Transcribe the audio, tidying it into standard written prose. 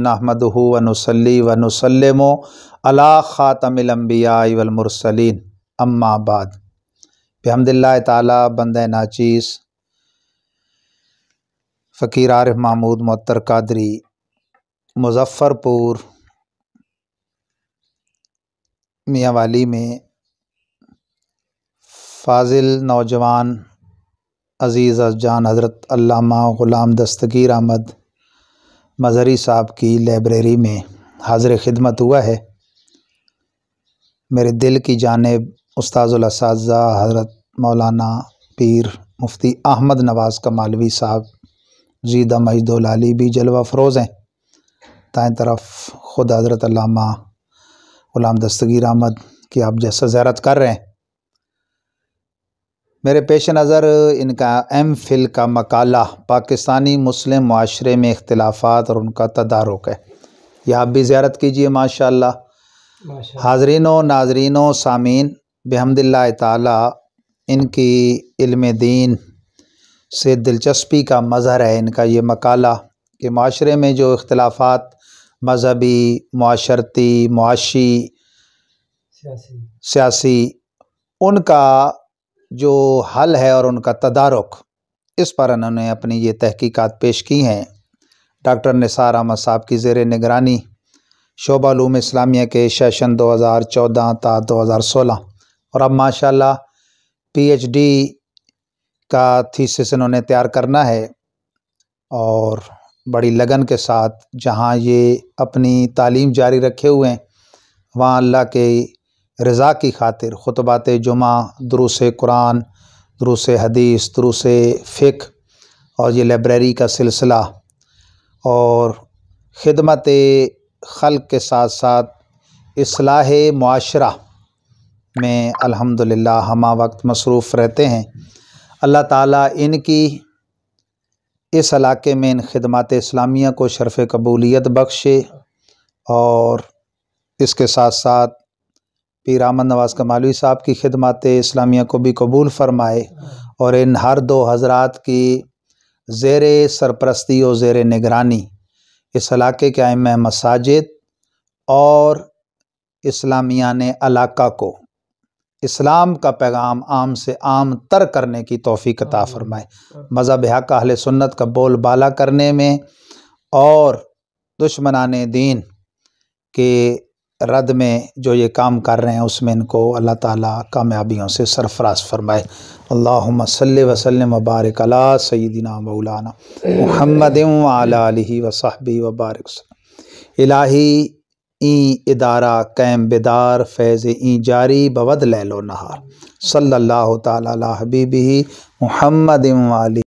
नहमदुहु व नुसल्ली व नुसल्लिमु अला ख़ातमिल अंबिया वल मुरसलीन अम्मा बाद। बिहम्दिल्लाह ताला बंदे नाचीज़ फ़कीर आरिफ महमूद मुअत्तर कादरी मुज़फ़्फ़रपुर मियाँ वाली में फ़ाज़िल नौजवान अज़ीज़ अज़जान हज़रत अल्लामा ग़ुलाम दस्तगीर अहमद मज़हरी साहब की लाइब्रेरी में हाज़िर खिदमत हुआ है। मेरे दिल की जानिब उस्ताज़ुल असातिज़ा हज़रत मौलाना पीर मुफ्ती अहमद नवाज़ कमालवी साहब ज़ीदा मजदुल आली भी जलवा फ़रोज़ हैं। दाएँ तरफ ख़ुद हज़रत अल्लामा ग़ुलाम दस्तगीर अहमद की आप जैसा ज़ियारत कर रहे हैं। मेरे पेश नज़र इनका एम.फ़िल का मकाला पाकिस्तानी मुस्लिम मुआशरे में इख्तिलाफ़ात और उनका तदारुक है। यह आप भी ज़ियारत कीजिए माशाअल्लाह। हाज़रीनों नाज़रीनों सामीन, बिहम्दिल्लाह ताला इनकी इल्म दीन से दिलचस्पी का मज़हर है इनका ये मकाला कि मुआशरे में जो इख्तिलाफ़ात मज़हबी, मुआशरती, मुआशी, सियासी उनका जो हल है और उनका तदारुक, इस पर उन्होंने अपनी ये तहकीकात पेश की हैं। डॉक्टर निसार अहमद साहब की ज़ेर निगरानी शोबा उलूम इस्लामिया के सेशन 2014 ता 2016 और अब माशाअल्लाह PhD का थीसिस इन्होंने तैयार करना है और बड़ी लगन के साथ जहाँ ये अपनी तालीम जारी रखे हुए हैं वहाँ अल्लाह के रज़ा की खातिर खुतबात जुमा, दुरूस कुरान, दुरूस हदीस, दुरूस फ़िक़्ह और ये लाइब्रेरी का सिलसिला और ख़िदमत ख़ल्क़ के साथ साथ इस्लाह मुआशरा में अल्हम्दुलिल्लाह हमा वक्त मसरूफ़ रहते हैं। अल्लाह ताला इनकी इस इलाके में इन ख़िदमत इस्लामिया को शरफ़ कबूलियत बख्शे और इसके साथ साथ पीर अहमद नवाज़ कमालवी साहब की ख़िदमत इस्लामिया को भी कबूल फ़रमाए और इन हर दो हज़रात की ज़ेर सरपरस्ती और ज़ेर निगरानी इस इलाके के आइम्मा मसाजिद और इस्लामियान इलाका को इस्लाम का पैगाम आम से आम तर करने की तौफ़ीक़ अता फ़रमाए। मज़हब हक़ अहले सुन्नत का बोल बाला करने में और दुश्मनाने दीन के रद में जो ये काम कर रहे हैं उसमें इनको अल्लाह ताला कामयाबियों से सरफ़राज़ फ़रमाए। अल्लाहुम्मा सल्लि व सल्लिम व बारिक अला सय्यिदिना मौलाना मुहम्मदिन व अला आलिहि व सहबिहि व बारिक वसल्लम। इलाही ई इदारा कैम बेदार फैज़ ई जारी बवद लैलो नहार सल्लल्लाहु ताला अला हबीबिही मुहम्मदिन व आलिहि।